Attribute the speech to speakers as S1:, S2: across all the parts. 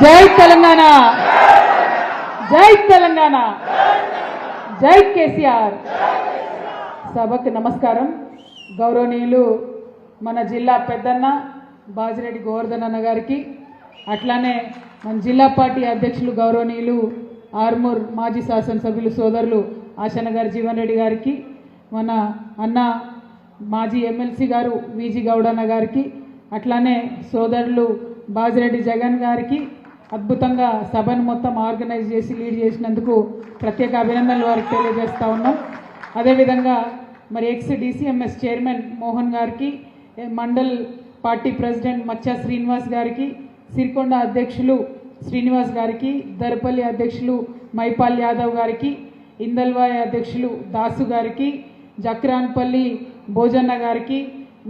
S1: జై తెలంగాణ, జై తెలంగాణ, జై కేసీఆర్. సభకు నమస్కారం. గౌరవనీయులు మన జిల్లా పెద్దన్న బాజిరెడ్డి గోవర్ధన్ అన్న గారికి, అట్లానే మన జిల్లా పార్టీ అధ్యక్షులు గౌరవనీయులు ఆర్మూర్ మాజీ శాసనసభ్యులు సోదరులు ఆశన్న గారి జీవన్ రెడ్డి గారికి, మన అన్న మాజీ ఎమ్మెల్సీ గారు విజి గౌడన్న గారికి, అట్లానే సోదరులు బాజిరెడ్డి జగన్ గారికి అద్భుతంగా సభను మొత్తం ఆర్గనైజ్ చేసి లీడ్ చేసినందుకు ప్రత్యేక అభినందనలు వారికి తెలియజేస్తూ ఉన్నాం. అదేవిధంగా మరి ఎక్స్ డిసిఎంఎస్ చైర్మన్ మోహన్ గారికి, మండల్ పార్టీ ప్రెసిడెంట్ మచ్చా శ్రీనివాస్ గారికి, సిరికొండ అధ్యక్షులు శ్రీనివాస్ గారికి, దర్పల్లి అధ్యక్షులు మైపాల్ యాదవ్ గారికి, ఇందల్వాయ్ అధ్యక్షులు దాసు గారికి, జక్రాన్పల్లి భోజన్న గారికి,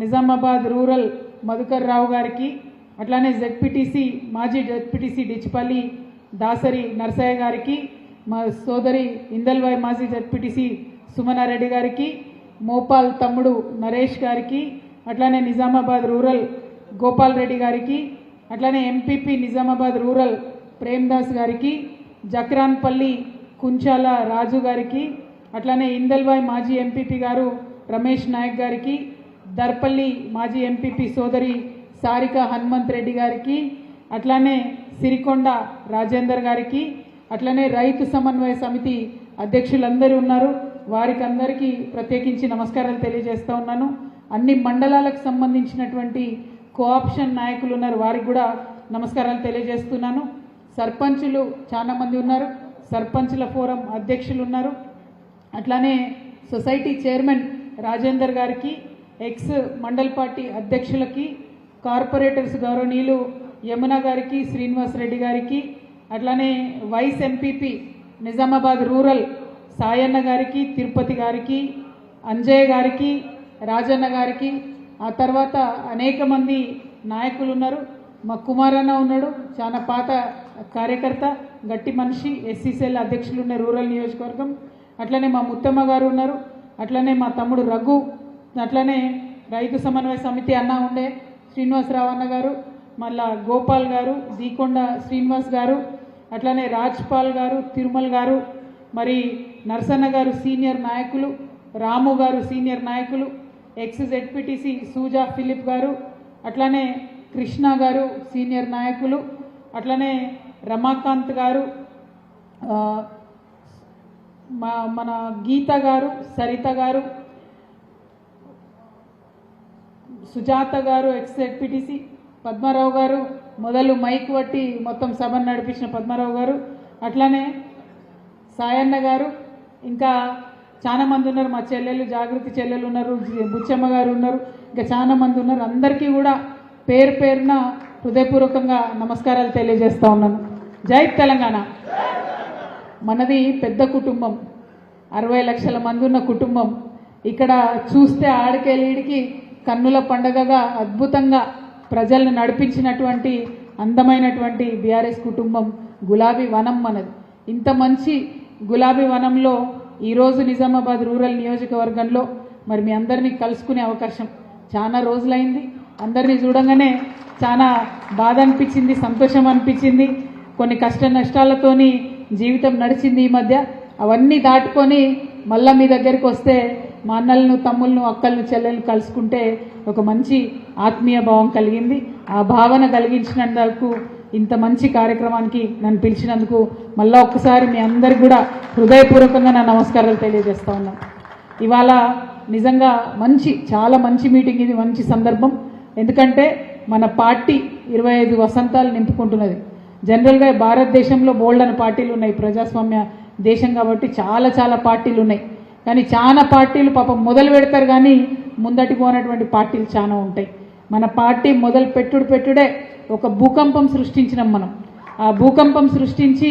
S1: నిజామాబాద్ రూరల్ మధుకర్ రావు గారికి, అట్లానే జెడ్పీటీసీ మాజీ జెడ్పీటీసీ డిచ్పల్లి దాసరి నర్సయ్య గారికి, మా సోదరి ఇందల్వాయ్ మాజీ జెడ్పీటీసీ సుమనారెడ్డి గారికి, మోపాల్ తమ్ముడు నరేష్ గారికి, అట్లానే నిజామాబాద్ రూరల్ గోపాల్ రెడ్డి గారికి, అట్లానే ఎంపీపీ నిజామాబాద్ రూరల్ ప్రేమ్దాస్ గారికి, జక్రాన్పల్లి కుంచాల రాజు గారికి, అట్లానే ఇందల్వాయ్ మాజీ ఎంపీపీ గారు రమేష్ నాయక్ గారికి, దర్పల్లి మాజీ ఎంపీపీ సోదరి సారిక హనుమంత్ రెడ్డి గారికి, అట్లానే సిరికొండ రాజేందర్ గారికి, అట్లనే రైతు సమన్వయ సమితి అధ్యక్షులందరూ ఉన్నారు. వారికి అందరికీ ప్రత్యేకించి నమస్కారాలు తెలియజేస్తూ ఉన్నాను. అన్ని మండలాలకు సంబంధించినటువంటి కోఆప్షన్ నాయకులు ఉన్నారు, వారికి కూడా నమస్కారాలు తెలియజేస్తున్నాను. సర్పంచులు చాలామంది ఉన్నారు, సర్పంచుల ఫోరం అధ్యక్షులు ఉన్నారు. అట్లానే సొసైటీ చైర్మన్ రాజేందర్ గారికి, ఎక్స్ మండల్ పార్టీ అధ్యక్షులకి, కార్పొరేటర్స్ గౌరవనీయులు యమున గారికి, శ్రీనివాస్ రెడ్డి గారికి, అట్లానే vice MPP Nizamabad rural Sayanna గారికి, తిరుపతి గారికి, అంజయ్య గారికి, రాజన్న గారికి, ఆ తర్వాత అనేక మంది నాయకులు ఉన్నారు. మా కుమారన్న ఉన్నాడు, చాలా పాత కార్యకర్త, గట్టి మనిషి, ఎస్సీసీఎల్ అధ్యక్షులు ఉన్న రూరల్ నియోజకవర్గం. అట్లనే మా ముత్తమ్మ గారు ఉన్నారు, అట్లనే మా తమ్ముడు రఘు, అట్లనే రైతు సమన్వయ సమితి అన్న ఉండే శ్రీనివాసరావు అన్న గారు, మళ్ళా గోపాల్ గారు, దీకొండ శ్రీనివాస్ గారు, అట్లనే రాజ్పాల్ గారు, తిరుమల్ గారు, మరి నర్సన్న గారు సీనియర్ నాయకులు, రాము గారు సీనియర్ నాయకులు, ఎక్స్ జెడ్పీటీసీ సూజా ఫిలిప్ గారు, అట్లనే కృష్ణ గారు సీనియర్ నాయకులు, అట్లనే రమాకాంత్ గారు, మన గీత గారు, సరిత గారు, సుజాత గారు ఎక్స్ జెడ్పీటీసీ, పద్మారావు గారు, మొదలు మైక్ పట్టి మొత్తం సభను నడిపించిన పద్మారావు గారు, అట్లనే సాయన్న గారు, ఇంకా చాలా మంది ఉన్నారు. మా చెల్లెలు జాగృతి చెల్లెలు ఉన్నారు, బుచ్చమ్మ గారు ఉన్నారు, ఇంకా చాలా మంది ఉన్నారు. అందరికీ కూడా పేరు పేరున హృదయపూర్వకంగా నమస్కారాలు తెలియజేస్తూ ఉన్నాను. జై తెలంగాణ. మనది పెద్ద కుటుంబం, 60 లక్షల మంది ఉన్న కుటుంబం. ఇక్కడ చూస్తే ఆడికెళ్ళీడికి కన్నుల పండగగా అద్భుతంగా ప్రజలను నడిపించినటువంటి అందమైనటువంటి బీఆర్ఎస్ కుటుంబం గులాబీ వనం మనది. ఇంత మంచి గులాబీ వనంలో ఈరోజు నిజామాబాద్ రూరల్ నియోజకవర్గంలో మరి మీ అందరినీ కలుసుకునే అవకాశం చాలా రోజులైంది. అందరినీ చూడంగానే చాలా బాధ అనిపించింది, సంతోషం అనిపించింది. కొన్ని కష్ట నష్టాలతోని జీవితం నడిచింది ఈ మధ్య. అవన్నీ దాటుకొని మళ్ళీ మీ దగ్గరికి వస్తే మా అన్నలను, తమ్ములను, అక్కలను, చెల్లెలను కలుసుకుంటే ఒక మంచి ఆత్మీయ భావం కలిగింది. ఆ భావన కలిగించినందుకు, ఇంత మంచి కార్యక్రమానికి నన్ను పిలిచినందుకు మళ్ళీ ఒక్కసారి మీ అందరికి కూడా హృదయపూర్వకంగా నా నమస్కారాలు తెలియజేస్తా ఉన్నాను. ఇవాళ నిజంగా చాలా మంచి మీటింగ్ ఇది, మంచి సందర్భం. ఎందుకంటే మన పార్టీ 25 వసంతాలు నింపుకుంటున్నది. జనరల్గా భారతదేశంలో బోల్డ్ అని పార్టీలు ఉన్నాయి, ప్రజాస్వామ్య దేశం కాబట్టి చాలా పార్టీలు ఉన్నాయి. కానీ చాలా పార్టీలు పాపం మొదలు పెడతారు, కానీ ముందటికి పోనటువంటి పార్టీలు చాలా ఉంటాయి. మన పార్టీ మొదలు పెట్టుడే ఒక భూకంపం సృష్టించినాం మనం. ఆ భూకంపం సృష్టించి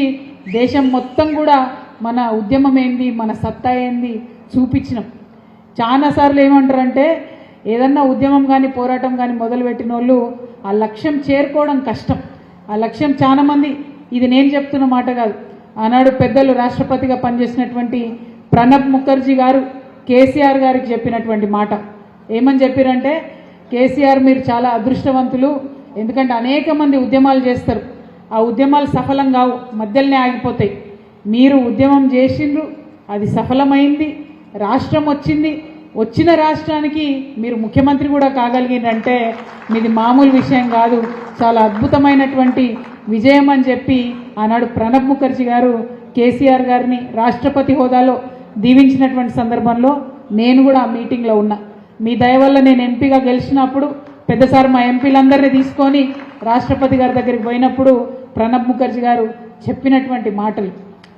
S1: దేశం మొత్తం కూడా మన ఉద్యమం ఏంది, మన సత్తా ఏంది చూపించినాం. చాలాసార్లు ఏమంటారంటే ఏదన్నా ఉద్యమం కానీ పోరాటం కానీ మొదలుపెట్టిన వాళ్ళు ఆ లక్ష్యం చేరుకోవడం కష్టం. ఆ లక్ష్యం చాలామంది, ఇది నేను చెప్తున్న మాట కాదు, ఆనాడు పెద్దలు రాష్ట్రపతిగా పనిచేసినటువంటి ప్రణబ్ ముఖర్జీ గారు కేసీఆర్ గారికి చెప్పినటువంటి మాట ఏమని చెప్పారంటే, కేసీఆర్ మీరు చాలా అదృష్టవంతులు, ఎందుకంటే అనేక మంది ఉద్యమాలు చేస్తారు, ఆ ఉద్యమాలు సఫలం కావు, మధ్యలోనే ఆగిపోతాయి. మీరు ఉద్యమం చేసిండ్రు, అది సఫలమైంది, రాష్ట్రం వచ్చింది. వచ్చిన రాష్ట్రానికి మీరు ముఖ్యమంత్రి కూడా కాగలిగిందంటే మీది మామూలు విషయం కాదు, చాలా అద్భుతమైనటువంటి విజయం అని చెప్పి ఆనాడు ప్రణబ్ ముఖర్జీ గారు కేసీఆర్ గారిని రాష్ట్రపతి హోదాలో దీవించినటువంటి సందర్భంలో నేను కూడా ఆ మీటింగ్లో ఉన్నా. మీ దయ వల్ల నేను ఎంపీగా గెలిచినప్పుడు పెద్దసారి మా ఎంపీలందరినీ తీసుకొని రాష్ట్రపతి గారి దగ్గరికి పోయినప్పుడు ప్రణబ్ ముఖర్జీ గారు చెప్పినటువంటి మాటలు,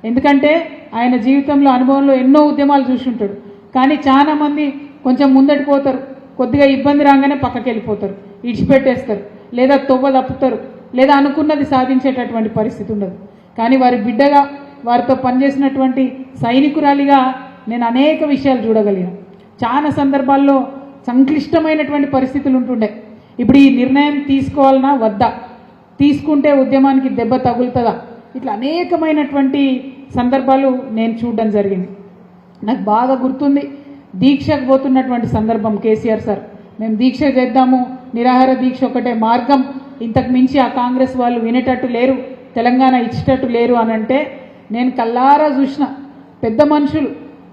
S1: ఎందుకంటే ఆయన జీవితంలో అనుభవంలో ఎన్నో ఉద్యమాలు చూసి ఉంటాడు. కానీ చాలామంది కొంచెం ముందటి పోతారు, కొద్దిగా ఇబ్బంది రాగానే పక్కకి వెళ్ళిపోతారు, ఇడిచిపెట్టేస్తారు, లేదా తొవ్వ తప్పుతారు, లేదా అనుకున్నది సాధించేటటువంటి పరిస్థితి ఉండదు. కానీ వారి బిడ్డగా, వారితో పనిచేసినటువంటి సైనికురాలిగా నేను అనేక విషయాలు చూడగలిగాను. చాలా సందర్భాల్లో సంక్లిష్టమైనటువంటి పరిస్థితులు ఉంటుండే. ఇప్పుడు ఈ నిర్ణయం తీసుకోవాలన్నా వద్దా, తీసుకుంటే ఉద్యమానికి దెబ్బ తగులుతుందా, ఇట్లా అనేకమైనటువంటి సందర్భాలు నేను చూడడం జరిగింది. నాకు బాగా గుర్తుంది, దీక్షకు పోతున్నటువంటి సందర్భం. కేసీఆర్ సార్, మేము దీక్ష చేద్దాము, నిరాహార దీక్ష ఒకటే మార్గం, ఇంతకు మించి ఆ కాంగ్రెస్ వాళ్ళు వినేటట్టు లేరు, తెలంగాణ ఇచ్చేటట్టు లేరు అని అంటే నేను కల్లారా చూసిన. పెద్ద మనుషులు,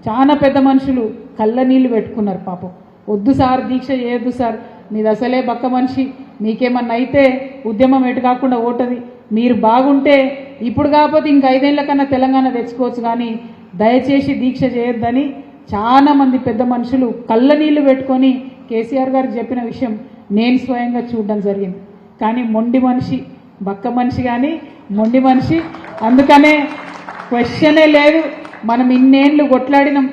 S1: చాలా పెద్ద మనుషులు కళ్ళ నీళ్ళు పెట్టుకున్నారు. పాపం, వద్దు సార్, దీక్ష చేయొద్దు సార్, మీది అసలే బక్క మనిషి, మీకేమన్నా అయితే ఉద్యమం ఎటు కాకుండా ఓటది, మీరు బాగుంటే ఇప్పుడు కాకపోతే ఇంక 5 ఏళ్ల కన్నా తెలంగాణ తెచ్చుకోవచ్చు, కానీ దయచేసి దీక్ష చేయొద్దని చాలామంది పెద్ద మనుషులు కళ్ళ నీళ్లు పెట్టుకొని కేసీఆర్ గారికి చెప్పిన విషయం నేను స్వయంగా చూడడం జరిగింది. కానీ మొండి మనిషి, బక్క మనిషి కానీ మొండి మనిషి. అందుకనే క్వశ్చనే లేదు, మనం ఇన్నేళ్ళు కొట్లాడినాం,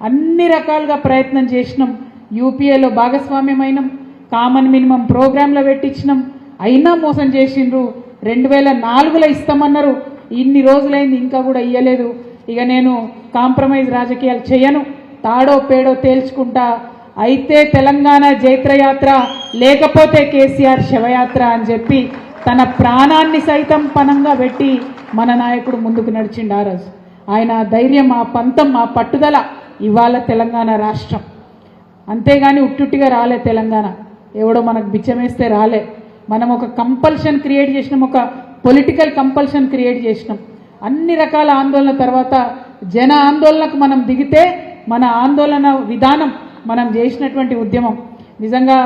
S1: అన్ని రకాలుగా ప్రయత్నం చేసినాం, యూపీఏలో భాగస్వామ్యమైనాం, కామన్ మినిమం ప్రోగ్రాంలో పెట్టించినాం, అయినా మోసం చేసిండ్రు. 2004లో ఇస్తామన్నారు, ఇన్ని రోజులైంది ఇంకా కూడా ఇయ్యలేదు. ఇక నేను కాంప్రమైజ్ రాజకీయాలు చేయను, తాడో పేడో తేల్చుకుంటా, అయితే తెలంగాణ జైత్రయాత్ర, లేకపోతే కేసీఆర్ శవయాత్ర అని చెప్పి తన ప్రాణాన్ని సైతం పణంగా పెట్టి మన నాయకుడు ముందుకు నడిచిండు. ఆ రోజు ఆయన ధైర్యం, ఆ పంతం, ఆ పట్టుదల ఇవాళ తెలంగాణ రాష్ట్రం. అంతేగాని ఉట్టుట్టిగా రాలే తెలంగాణ, ఎవడో మనకు బిచ్చమేస్తే రాలే. మనం ఒక కంపల్షన్ క్రియేట్ చేసినాం, ఒక పొలిటికల్ కంపల్షన్ క్రియేట్ చేసినాం. అన్ని రకాల ఆందోళన తర్వాత జన ఆందోళనకు మనం దిగితే మన ఆందోళన విధానం, మనం చేసినటువంటి ఉద్యమం నిజంగా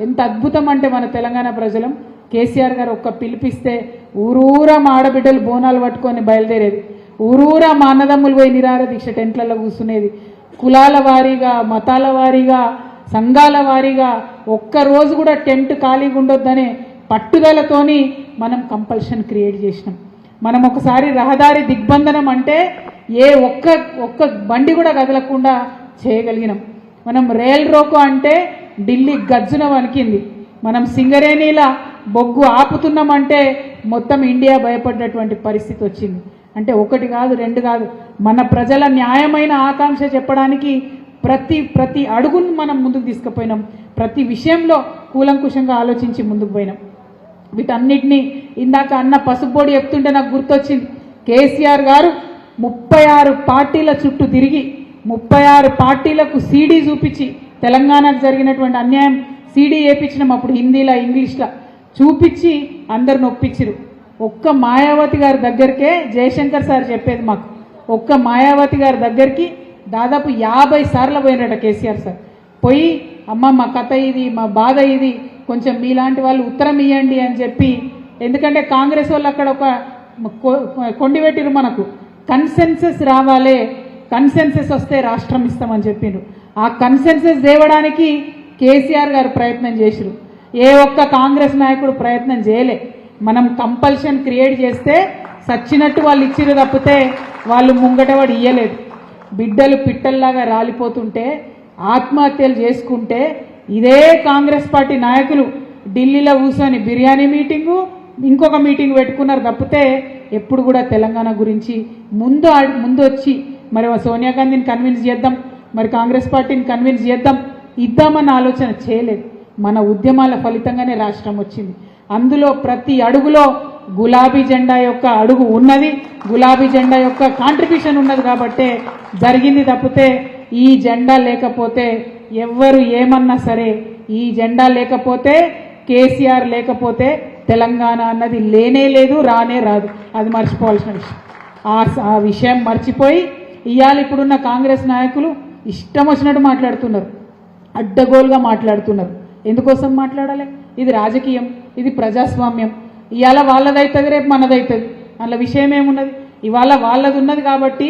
S1: ఎంత అద్భుతం అంటే మన తెలంగాణ ప్రజలం. కేసీఆర్ గారు ఒక్క పిలిపిస్తే ఊరూరా మా ఆడబిడ్డలు బోనాలు పట్టుకొని బయలుదేరేది, ఊరూరా మా అన్నదమ్ములు పోయి నిరాహార దీక్ష టెంట్లలో కూర్చునేది, కులాల వారీగా, మతాల వారీగా, సంఘాల వారీగా ఒక్కరోజు కూడా టెంట్ ఖాళీగా ఉండొద్దనే పట్టుదలతోని మనం కంపల్షన్ క్రియేట్ చేసినాం. మనం ఒకసారి రహదారి దిగ్బంధనం అంటే ఏ ఒక్క బండి కూడా కదలకుండా చేయగలిగినాం. మనం రైల్ రోకో అంటే ఢిల్లీ గజ్జున వణికింది. మనం సింగరేణిల బొగ్గు ఆపుతున్నామంటే మొత్తం ఇండియా భయపడ్డటువంటి పరిస్థితి వచ్చింది. అంటే ఒకటి కాదు, రెండు కాదు, మన ప్రజల న్యాయమైన ఆకాంక్ష చెప్పడానికి ప్రతి అడుగును మనం ముందుకు తీసుకుపోయినాం, ప్రతి విషయంలో కూలంకుషంగా ఆలోచించి ముందుకు పోయినాం. వీటన్నిటినీ ఇందాక అన్న పసుపుబోడి చెప్తుంటే నాకు గుర్తొచ్చింది. కేసీఆర్ గారు 36 పార్టీల చుట్టూ తిరిగి 36 పార్టీలకు సీడీ చూపించి, తెలంగాణకు జరిగినటువంటి అన్యాయం సీడీ వేయించినాం, అప్పుడు హిందీలా ఇంగ్లీష్లా చూపించి అందరు నొప్పించరు. ఒక్క మాయావతి గారి దగ్గరికే జయశంకర్ సార్ చెప్పేది మాకు, ఒక్క మాయావతి గారి దగ్గరికి దాదాపు 50 సార్లు పోయినట కేసీఆర్ సార్. పోయి అమ్మ మా కథ ఇది, మా బాధ ఇది, కొంచెం మీలాంటి వాళ్ళు ఉత్తరం ఇవ్వండి అని చెప్పి. ఎందుకంటే కాంగ్రెస్ వాళ్ళు అక్కడ ఒక కొండి పెట్టిరు, మనకు కన్సెన్సస్ రావాలి, కన్సెన్సస్ వస్తే రాష్ట్రం ఇస్తామని చెప్పిండ్రు. ఆ కన్సెన్సస్ తేవడానికి కేసీఆర్ గారు ప్రయత్నం చేసిరు, ఏ ఒక్క కాంగ్రెస్ నాయకుడు ప్రయత్నం చేయలే. మనం కంపల్షన్ క్రియేట్ చేస్తే సచ్చినట్టు వాళ్ళు ఇచ్చిరు తప్పితే వాళ్ళు ముంగటవాడు ఇయ్యలేదు. బిడ్డలు పిట్టల్లాగా రాలిపోతుంటే, ఆత్మహత్యలు చేసుకుంటే ఇదే కాంగ్రెస్ పార్టీ నాయకులు ఢిల్లీలో కూర్చొని బిర్యానీ మీటింగు, ఇంకొక మీటింగ్ పెట్టుకున్నారు తప్పితే ఎప్పుడు కూడా తెలంగాణ గురించి ముందు వచ్చి మరి సోనియా గాంధీని కన్విన్స్ చేద్దాం, మరి కాంగ్రెస్ పార్టీని కన్విన్స్ చేద్దాం, ఇద్దామన్న ఆలోచన చేయలేదు. మన ఉద్యమాల ఫలితంగానే రాష్ట్రం వచ్చింది. అందులో ప్రతి అడుగులో గులాబీ జెండా యొక్క అడుగు ఉన్నది, గులాబీ జెండా యొక్క కాంట్రిబ్యూషన్ ఉన్నది కాబట్టే జరిగింది తప్పితే ఈ జెండా లేకపోతే ఎవ్వరు ఏమన్నా సరే, ఈ జెండా లేకపోతే, కేసీఆర్ లేకపోతే తెలంగాణ అన్నది లేనే లేదు, రానే రాదు. అది మర్చిపోవాల్సిన విషయం. ఆ విషయం మర్చిపోయి ఇవాళ ఇప్పుడున్న కాంగ్రెస్ నాయకులు ఇష్టం వచ్చినట్టు మాట్లాడుతున్నారు, అడ్డగోలుగా మాట్లాడుతున్నారు. ఎందుకోసం మాట్లాడాలి? ఇది రాజకీయం, ఇది ప్రజాస్వామ్యం. ఇవాళ వాళ్ళదవుతుంది, రేపు మనదవుతుంది. అందులో విషయం ఏమున్నది? ఇవాళ వాళ్ళది ఉన్నది కాబట్టి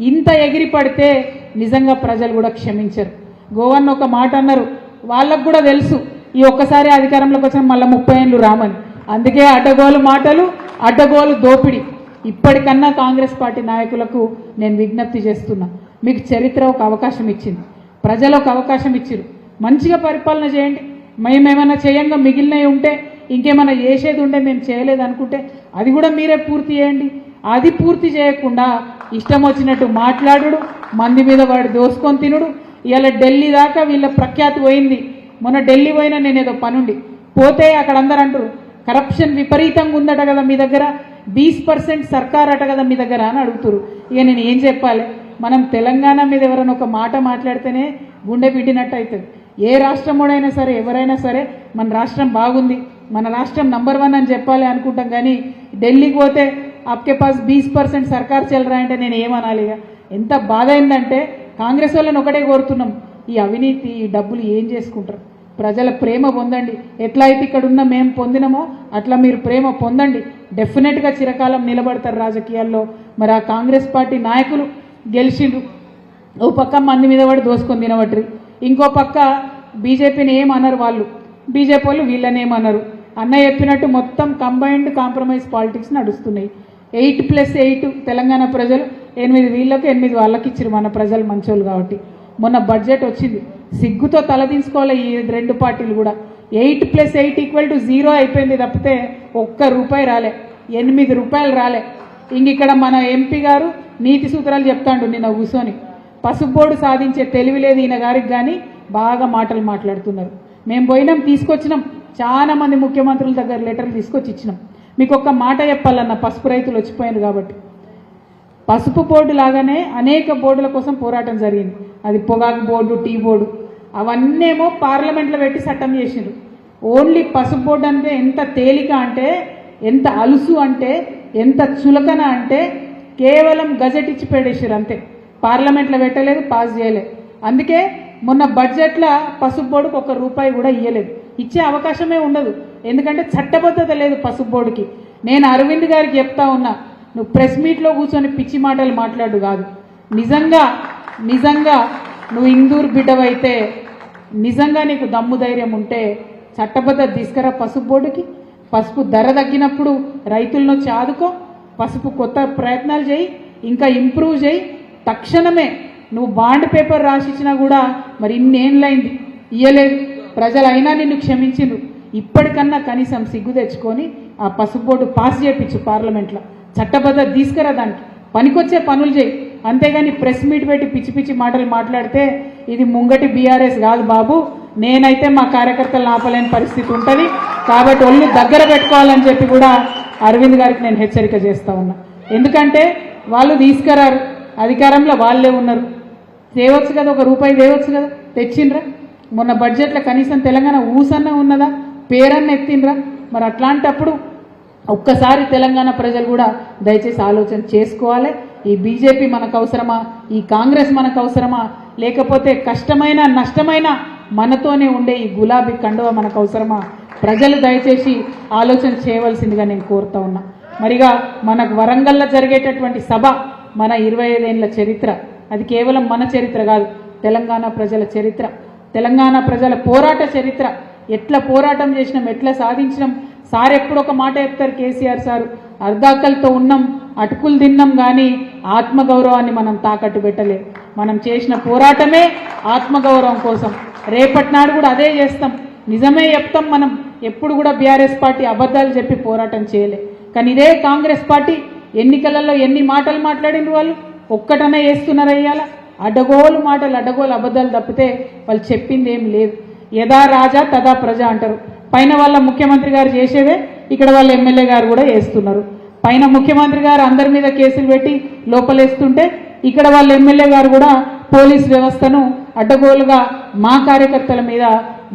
S1: ఇంత ఎగిరి పడితే నిజంగా ప్రజలు కూడా క్షమించరు. గోవన్ ఒక మాట అన్నారు, వాళ్ళకు కూడా తెలుసు ఈ ఒక్కసారి అధికారంలోకి వచ్చిన మళ్ళీ 30 ఏళ్ళు రామని. అందుకే అడ్డగోలు మాటలు, అడ్డగోలు దోపిడీ. ఇప్పటికన్నా కాంగ్రెస్ పార్టీ నాయకులకు నేను విజ్ఞప్తి చేస్తున్నా, మీకు చరిత్ర ఒక అవకాశం ఇచ్చింది, ప్రజలు ఒక అవకాశం ఇచ్చారు, మంచిగా పరిపాలన చేయండి. మేమేమైనా చేయంగా మిగిలినవి ఉంటే, ఇంకేమైనా చేసేది ఉంటే, మేము చేయలేదు అనుకుంటే అది కూడా మీరే పూర్తి చేయండి. అది పూర్తి చేయకుండా ఇష్టం వచ్చినట్టు మాట్లాడుడు, మంది మీద వాడు దోసుకొని తినుడు. ఇవాళ ఢిల్లీ దాకా వీళ్ళ ప్రఖ్యాతి పోయింది. మొన్న ఢిల్లీ పోయినా నేను ఏదో పనుండి పోతే అక్కడ అందరూ అంటారు కరప్షన్ విపరీతంగా ఉందట కదా మీ దగ్గర, 20% సర్కార్ అట కదా మీ దగ్గర అని అడుగుతారు. ఇక నేను ఏం చెప్పాలి? మనం తెలంగాణ మీద ఎవరైనా ఒక మాట మాట్లాడితేనే గుండె పిట్టినట్టు అవుతుంది. ఏ రాష్ట్రమోడైనా సరే, ఎవరైనా సరే మన రాష్ట్రం బాగుంది, మన రాష్ట్రం నంబర్ 1 అని చెప్పాలి అనుకుంటాం. కానీ ఢిల్లీకి పోతే ఆప్కే పాస్ 20% సర్కార్ చల్ రా అంటే నేను ఏమనాలి? ఎంత బాధ అయిందంటే కాంగ్రెస్ వాళ్ళని ఒకటే కోరుతున్నాం, ఈ అవినీతి, ఈ డబ్బులు ఏం చేసుకుంటారు? ప్రజల ప్రేమ పొందండి. ఎట్లా అయితే ఇక్కడ ఉన్న మేము పొందినామో అట్లా మీరు ప్రేమ పొందండి. డెఫినెట్గా చిరకాలం నిలబడతారు రాజకీయాల్లో. మరి ఆ కాంగ్రెస్ పార్టీ నాయకులు గెలిచిండ్రు, ఓ పక్క మంది మీద పడి దోసుకొని తినబట్టి, ఇంకో పక్క బీజేపీని ఏమన్నారు వాళ్ళు, బీజేపీ వాళ్ళు వీళ్ళని ఏమన్నారు. అన్నయ్య చెప్పినట్టు మొత్తం కంబైన్డ్ కాంప్రమైజ్ పాలిటిక్స్ నడుస్తున్నాయి. 8+8 తెలంగాణ ప్రజలు 8 వీళ్ళకి 8 వాళ్ళకి ఇచ్చారు. మన ప్రజలు మంచోళ్ళు కాబట్టి. మొన్న బడ్జెట్ వచ్చింది, సిగ్గుతో తలదించుకోవాలి ఈ 2 పార్టీలు కూడా. 8+8 = 0 అయిపోయింది తప్పితే ₹1 రాలే, 8 రూపాయలు రాలే. ఇక్కడ మన ఎంపీ గారు నీతి సూత్రాలు చెప్తాడు నిన్న కూర్చొని. పసుపు బోర్డు సాధించే తెలివి లేదు ఈయన గారికి, కానీ బాగా మాటలు మాట్లాడుతున్నారు. మేము పోయినాం, తీసుకొచ్చినాం, చాలా మంది ముఖ్యమంత్రుల దగ్గర లెటర్లు తీసుకొచ్చి ఇచ్చినాం. మీకు ఒక్క మాట చెప్పాలన్న, పసుపు రైతులు వచ్చిపోయారు కాబట్టి పసుపు బోర్డు లాగానే అనేక బోర్డుల కోసం పోరాటం జరిగింది. అది పొగాకు బోర్డు, టీ బోర్డు, అవన్నేమో పార్లమెంట్లో పెట్టి చట్టం చేసినారు. ఓన్లీ పసుపు బోర్డు అంటే ఎంత తేలిక అంటే, ఎంత అలుసు అంటే, ఎంత చులకన అంటే, కేవలం గజెట్ ఇచ్చి పెట్టేసారు అంతే. పార్లమెంట్లో పెట్టలేదు, పాస్ చేయలేదు. అందుకే మొన్న బడ్జెట్లో పసుపు బోర్డుకు ₹1 కూడా ఇవ్వలేదు, ఇచ్చే అవకాశమే ఉండదు. ఎందుకంటే చట్టబద్ధత లేదు పసుపు బోర్డుకి. నేను అరవింద్ గారికి చెప్తా ఉన్నా, నువ్వు ప్రెస్ మీట్లో కూర్చొని పిచ్చి మాటలు మాట్లాడు కాదు. నిజంగా నువ్వు ఇందూరు బిడ్డవైతే, నిజంగా నీకు దమ్ము ధైర్యం ఉంటే చట్టబద్ధత తీసుకురా పసుపు బోర్డుకి. పసుపు ధర తగ్గినప్పుడు రైతులను వచ్చి ఆదుకో, పసుపు కొత్త ప్రయత్నాలు చేయి, ఇంకా ఇంప్రూవ్ చేయి. తక్షణమే నువ్వు బాండ్ పేపర్ రాసిచ్చినా కూడా మరి ఇన్నేళ్ళైంది ఇయ్యలేదు, ప్రజలైనా నిన్ను క్షమించిండ్రు. ఇప్పటికన్నా కనీసం సిగ్గు తెచ్చుకొని ఆ పసుపు బోర్డు పాస్ చేయించు పార్లమెంట్లో, చట్టబద్ధత తీసుకురా, దానికి పనికొచ్చే పనులు చేయి. అంతేగాని ప్రెస్ మీట్ పెట్టి పిచ్చి పిచ్చి మాటలు మాట్లాడితే ఇది ముంగటి బీఆర్ఎస్ కాదు బాబు. నేనైతే మా కార్యకర్తలను ఆపలేని పరిస్థితి ఉంటుంది. కాబట్టి ఒళ్ళు దగ్గర పెట్టుకోవాలని చెప్పి కూడా అరవింద్ గారికి నేను హెచ్చరిక చేస్తూ ఉన్నా. ఎందుకంటే వాళ్ళు తీసుకురారు, అధికారంలో వాళ్ళే ఉన్నారు, తేవచ్చు కదా, ₹1 తేవచ్చు కదా, తెచ్చిండ్రా? మొన్న బడ్జెట్లో కనీసం తెలంగాణ ఊసన్న ఉన్నదా, పేరన్న ఎత్తిండ్రా? మరి అట్లాంటప్పుడు ఒక్కసారి తెలంగాణ ప్రజలు కూడా దయచేసి ఆలోచన చేసుకోవాలి. ఈ బీజేపీ మనకు అవసరమా, ఈ కాంగ్రెస్ మనకు అవసరమా, లేకపోతే కష్టమైన నష్టమైన మనతోనే ఉండే ఈ గులాబీ కండువ మనకు అవసరమా? ప్రజలు దయచేసి ఆలోచన చేయవలసిందిగా నేను కోరుతా ఉన్నా. మరిగా మనకు వరంగల్లో జరిగేటటువంటి సభ మన 25 ఏళ్ల చరిత్ర, అది కేవలం మన చరిత్ర కాదు, తెలంగాణ ప్రజల చరిత్ర, తెలంగాణ ప్రజల పోరాట చరిత్ర. ఎట్లా పోరాటం చేసినాం, ఎట్లా సాధించినాం. సార్ ఎప్పుడు ఒక మాట చెప్తారు, కేసీఆర్ సారు, అర్ధాకలతో ఉన్నాం, అటుకులు తిన్నాం, కానీ ఆత్మగౌరవాన్ని మనం తాకట్టు పెట్టలేదు. మనం చేసిన పోరాటమే ఆత్మగౌరవం కోసం. రేపటి నాడు కూడా అదే చేస్తాం, నిజమే చెప్తాం. మనం ఎప్పుడు కూడా బీఆర్ఎస్ పార్టీ అబద్ధాలు చెప్పి పోరాటం చేయలే. కానీ ఇదే కాంగ్రెస్ పార్టీ ఎన్నికలలో ఎన్ని మాటలు మాట్లాడిన వాళ్ళు ఒక్కటనే వేస్తున్నారు. అయ్యాల అడ్డగోలు మాటలు, అడ్డగోలు అబద్ధాలు తప్పితే వాళ్ళు చెప్పింది ఏం లేదు. యథా రాజా తదా ప్రజ అంటారు. పైన వాళ్ళ ముఖ్యమంత్రి గారు చేసేదే ఇక్కడ వాళ్ళ ఎమ్మెల్యే గారు కూడా వేస్తున్నారు. పైన ముఖ్యమంత్రి గారు అందరి మీద కేసులు పెట్టి లోపలేస్తుంటే ఇక్కడ వాళ్ళ ఎమ్మెల్యే గారు కూడా పోలీస్ వ్యవస్థను అడ్డగోలుగా మా కార్యకర్తల మీద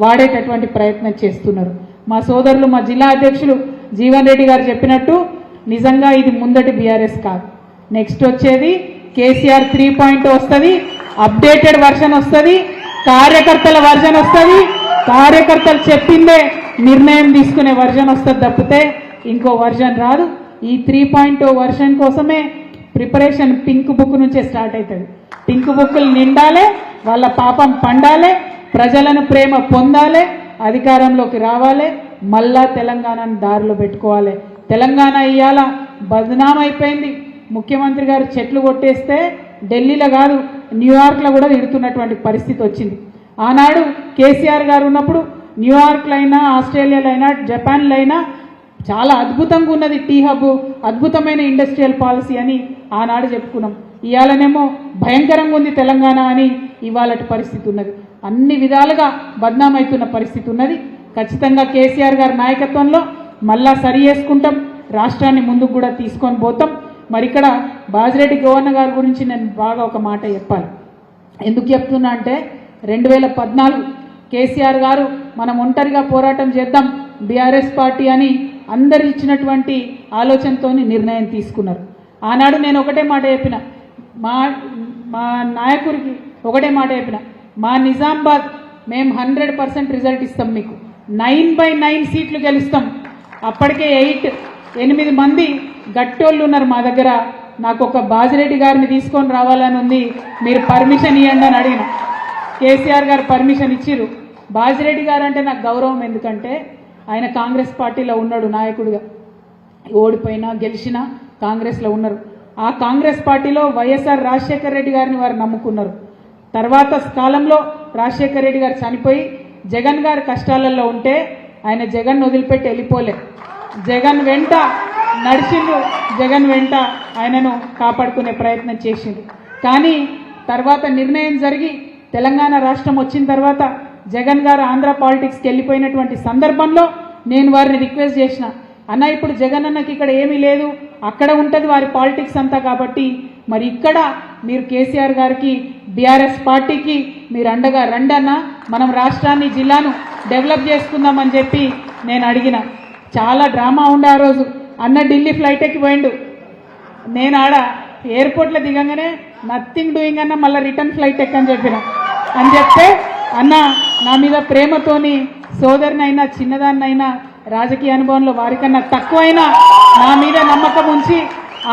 S1: వాడేటటువంటి ప్రయత్నం చేస్తున్నారు. మా సోదరులు, మా జిల్లా అధ్యక్షులు జీవన్ రెడ్డి గారు చెప్పినట్టు నిజంగా ఇది ముందటి బీఆర్ఎస్ కాదు. నెక్స్ట్ వచ్చేది కేసీఆర్ 3.0 వస్తుంది, అప్డేటెడ్ వర్షన్ వస్తుంది, కార్యకర్తల వర్షన్ వస్తుంది, కార్యకర్తలు చెప్పిందే నిర్ణయం తీసుకునే వర్షన్ వస్తుంది తప్పితే ఇంకో వర్షన్ రాదు. ఈ 3.0 వర్షన్ కోసమే ప్రిపరేషన్ పింక్ బుక్ నుంచే స్టార్ట్ అవుతుంది. పింక్ బుక్లు నిండాలి, వాళ్ళ పాపం పండాలి, ప్రజలను ప్రేమ పొందాలి, అధికారంలోకి రావాలి, మళ్ళా తెలంగాణను దారిలో పెట్టుకోవాలి. తెలంగాణ ఇవాళ బదనాం అయిపోయింది. ముఖ్యమంత్రి గారు చెట్లు కొట్టేస్తే ఢిల్లీలో కాదు న్యూయార్క్లో కూడా తిడుతున్నటువంటి పరిస్థితి వచ్చింది. ఆనాడు కేసీఆర్ గారు ఉన్నప్పుడు న్యూయార్క్లో అయినా, ఆస్ట్రేలియాలో అయినా, జపాన్లో అయినా చాలా అద్భుతంగా ఉన్నది టీ హబ్, అద్భుతమైన ఇండస్ట్రియల్ పాలసీ అని ఆనాడు చెప్పుకున్నాం. ఇవాళనేమో భయంకరంగా ఉంది తెలంగాణ అని ఇవాళటి పరిస్థితి ఉన్నది. అన్ని విధాలుగా బద్నాం అవుతున్న పరిస్థితి ఉన్నది. ఖచ్చితంగా కేసీఆర్ గారి నాయకత్వంలో మళ్ళా సరి చేసుకుంటాం, రాష్ట్రాన్ని ముందుకు కూడా తీసుకొని పోతాం. మరి ఇక్కడ బాజిరెడ్డి గవర్నర్ గారి గురించి నేను బాగా ఒక మాట చెప్పాలి. ఎందుకు చెప్తున్నా అంటే 2014 కేసీఆర్ గారు మనం ఒంటరిగా పోరాటం చేద్దాం బీఆర్ఎస్ పార్టీ అని అందరు ఇచ్చినటువంటి ఆలోచనతో నిర్ణయం తీసుకున్నారు. ఆనాడు నేను ఒకటే మాట చెప్పిన, మా నాయకుడికి ఒకటే మాట చెప్పిన, మా నిజామాబాద్ మేము 100% రిజల్ట్ ఇస్తాం, మీకు 9/9 సీట్లు గెలుస్తాం. అప్పటికే 8 మంది గట్టోళ్ళు ఉన్నారు మా దగ్గర. నాకు ఒక బాజిరెడ్డి గారిని తీసుకొని రావాలని ఉంది, మీరు పర్మిషన్ ఇవ్వండి అని అడిగిన. కేసీఆర్ గారు పర్మిషన్ ఇచ్చిర్రు. బాజిరెడ్డి గారు అంటే నాకు గౌరవం, ఎందుకంటే ఆయన కాంగ్రెస్ పార్టీలో ఉన్నాడు నాయకుడిగా, ఓడిపోయినా గెలిచినా కాంగ్రెస్లో ఉన్నారు. ఆ కాంగ్రెస్ పార్టీలో వైఎస్ఆర్ రాజశేఖర రెడ్డి గారిని వారు నమ్ముకున్నారు. తర్వాత కాలంలో రాజశేఖర రెడ్డి గారు చనిపోయి జగన్ గారు కష్టాలలో ఉంటే ఆయన జగన్ వదిలిపెట్టి వెళ్ళిపోలే, జగన్ వెంట నడిచిండు, జగన్ వెంట ఆయనను కాపాడుకునే ప్రయత్నం చేసిండు. కానీ తర్వాత నిర్ణయం జరిగి తెలంగాణ రాష్ట్రం వచ్చిన తర్వాత జగన్ గారు ఆంధ్ర పాలిటిక్స్కి వెళ్ళిపోయినటువంటి సందర్భంలో నేను వారిని రిక్వెస్ట్ చేసిన, అన్న ఇప్పుడు జగన్ అన్నకి ఇక్కడ ఏమీ లేదు, అక్కడ ఉంటుంది వారి పాలిటిక్స్ అంతా, కాబట్టి మరి ఇక్కడ మీరు కేసీఆర్ గారికి బీఆర్ఎస్ పార్టీకి మీరు అండగా రండి అన్న, మనం రాష్ట్రాన్ని జిల్లాను డెవలప్ చేసుకుందామని చెప్పి నేను అడిగిన. చాలా డ్రామా ఉండే ఆ రోజు. అన్న ఢిల్లీ ఫ్లైట్ ఎక్కి పోయిండు, నేను ఆడ ఎయిర్పోర్ట్లో దిగంగానే నథింగ్ డూయింగ్ అన్న, మళ్ళీ రిటర్న్ ఫ్లైట్ ఎక్కని చెప్పిన. అని చెప్తే అన్న నా మీద ప్రేమతోని సోదరినైనా చిన్నదాన్నైనా రాజకీయ అనుభవంలో వారికన్నా తక్కువైనా నా మీద నమ్మకం ఉంచి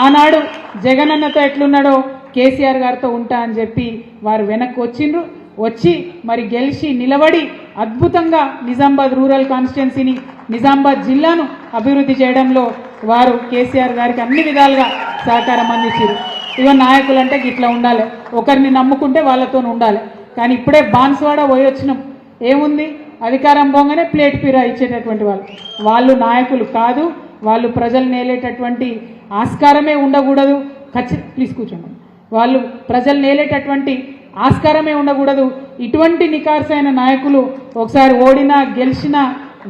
S1: ఆనాడు జగన్ అన్నతో ఎట్లున్నాడో కేసీఆర్ గారితో ఉంటా అని చెప్పి వారు వెనక్కి వచ్చిండ్రు. వచ్చి మరి గెలిచి నిలబడి అద్భుతంగా నిజామాబాద్ రూరల్ కాన్స్టిట్యున్సీని, నిజామాబాద్ జిల్లాను అభివృద్ధి చేయడంలో వారు కేసీఆర్ గారికి అన్ని విధాలుగా సహకారం అందించారు. ఇక నాయకులు అంటే ఇట్లా ఉండాలి, ఒకరిని నమ్ముకుంటే వాళ్ళతో ఉండాలి. కానీ ఇప్పుడే బాన్స్వాడ పోయి వచ్చినాం, ఏముంది అధికారం పోగానే ప్లేట్ పీరా ఇచ్చేటటువంటి వాళ్ళు నాయకులు కాదు, వాళ్ళు ప్రజలు నేలేటటువంటి ఆస్కారమే ఉండకూడదు. ప్లీజ్ కూర్చోండి. వాళ్ళు ప్రజలు నేలేటటువంటి ఆస్కారమే ఉండకూడదు. ఇటువంటి నికార్సైన నాయకులు ఒకసారి ఓడినా గెలిచినా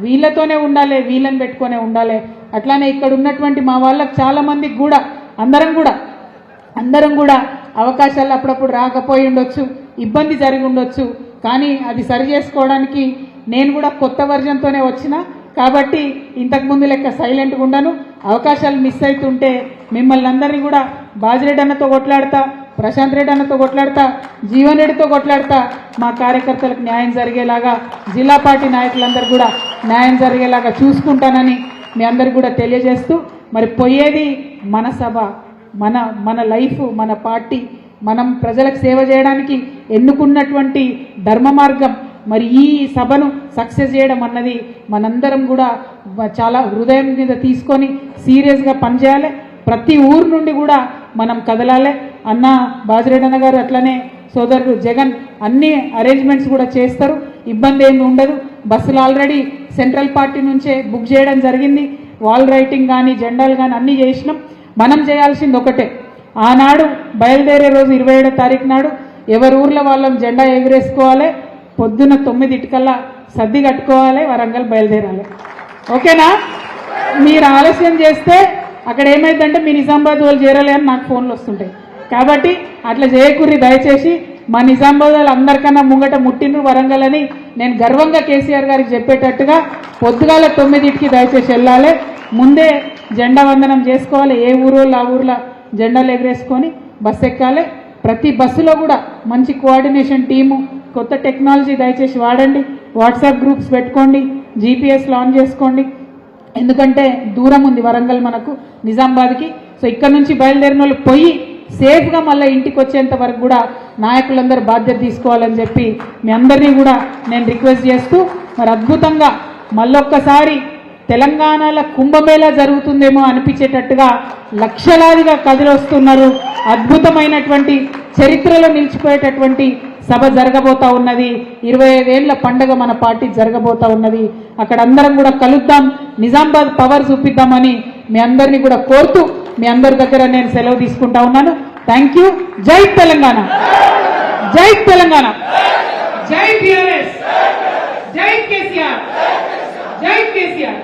S1: వీళ్ళతోనే ఉండాలి, వీళ్ళని పెట్టుకునే ఉండాలి. అట్లానే ఇక్కడ ఉన్నటువంటి మా వాళ్ళకి చాలామందికి కూడా అందరం కూడా అవకాశాలు అప్పుడప్పుడు రాకపోయి ఉండొచ్చు, ఇబ్బంది జరిగి ఉండొచ్చు. కానీ అది సరి చేసుకోవడానికి నేను కూడా కొత్త వర్జన్తోనే వచ్చిన, కాబట్టి ఇంతకుముందు లెక్క సైలెంట్గా ఉండను. అవకాశాలు మిస్ అవుతుంటే మిమ్మల్ని అందరినీ కూడా బాజిరెడ్డి అన్నతో కొట్లాడతా, ప్రశాంత్ రెడ్డి అన్నతో కొట్లాడతా, జీవన్ రెడ్డితో కొట్లాడతా, మా కార్యకర్తలకు న్యాయం జరిగేలాగా, జిల్లా పార్టీ నాయకులందరూ కూడా న్యాయం జరిగేలాగా చూసుకుంటానని మీ అందరికి కూడా తెలియజేస్తూ, మరి పోయేది మన సభ, మన లైఫ్, మన పార్టీ, మనం ప్రజలకు సేవ చేయడానికి ఎన్నుకున్నటువంటి ధర్మ మార్గం. మరి ఈ సభను సక్సెస్ చేయడం అన్నది మనందరం కూడా చాలా హృదయం మీద తీసుకొని సీరియస్గా పనిచేయాలి. ప్రతి ఊరు నుండి కూడా మనం కదలాలి. అన్న బాజిరెడ్డి అన్న గారు అట్లనే సోదరుడు జగన్ అన్ని అరేంజ్మెంట్స్ కూడా చేస్తారు, ఇబ్బంది ఏమి ఉండదు. బస్సులు ఆల్రెడీ సెంట్రల్ పార్టీ నుంచే బుక్ చేయడం జరిగింది. వాల్ రైటింగ్ కానీ జెండాలు కానీ అన్నీ చేసినాం. మనం చేయాల్సింది ఒకటే, ఆనాడు బయలుదేరే రోజు 27వ తారీఖు నాడు ఎవరి ఊర్లో వాళ్ళం జెండా ఎగిరేసుకోవాలి, పొద్దున్న 9 సర్ది కట్టుకోవాలి, వరంగల్ బయలుదేరాలి. ఓకేనా? మీరు ఆలస్యం చేస్తే అక్కడ ఏమైందంటే మీ నిజామాబాద్ వాళ్ళు చేరాలి అని నాకు ఫోన్లు వస్తుంటాయి. కాబట్టి అట్లా చేయకుర్రి దయచేసి. మా నిజామాబాద్ వాళ్ళు అందరికన్నా ముంగట ముట్టిండ్రు వరంగల్ అని నేను గర్వంగా కేసీఆర్ గారికి చెప్పేటట్టుగా పొద్దుగాల 9కి దయచేసి వెళ్ళాలి. ముందే జెండా వందనం చేసుకోవాలి. ఏ ఊరు ఆ ఊర్లో జెండాలు ఎగరేసుకొని బస్సు ఎక్కాలి. ప్రతి బస్సులో కూడా మంచి కోఆర్డినేషన్ టీము, కొత్త టెక్నాలజీ దయచేసి వాడండి. వాట్సాప్ గ్రూప్స్ పెట్టుకోండి, జీపీఎస్లు ఆన్ చేసుకోండి. ఎందుకంటే దూరం ఉంది వరంగల్ మనకు నిజామాబాద్కి. సో ఇక్కడ నుంచి బయలుదేరిన వాళ్ళు పోయి సేఫ్గా మళ్ళీ ఇంటికి వచ్చేంత వరకు కూడా నాయకులందరూ బాధ్యత తీసుకోవాలని చెప్పి మీ అందరినీ కూడా నేను రిక్వెస్ట్ చేస్తూ, మరి అద్భుతంగా మళ్ళొక్కసారి తెలంగాణలో కుంభమేళా జరుగుతుందేమో అనిపించేటట్టుగా లక్షలాదిగా కదిలొస్తున్నారు. అద్భుతమైనటువంటి చరిత్రలో నిలిచిపోయేటటువంటి సభ జరగబోతా ఉన్నది. 25 ఏళ్ల పండగ మన పార్టీ జరగబోతా ఉన్నది. అక్కడ అందరం కూడా కలుద్దాం, నిజామాబాద్ పవర్ చూపిద్దామని మీ అందరినీ కూడా కోరుతూ మీ అందరి దగ్గర నేను సెలవు తీసుకుంటా ఉన్నాను. Thank you. జై తెలంగాణ, జై తెలంగాణ, జై టీఆర్ఎస్, జై కేసీఆర్, జై కేసీఆర్.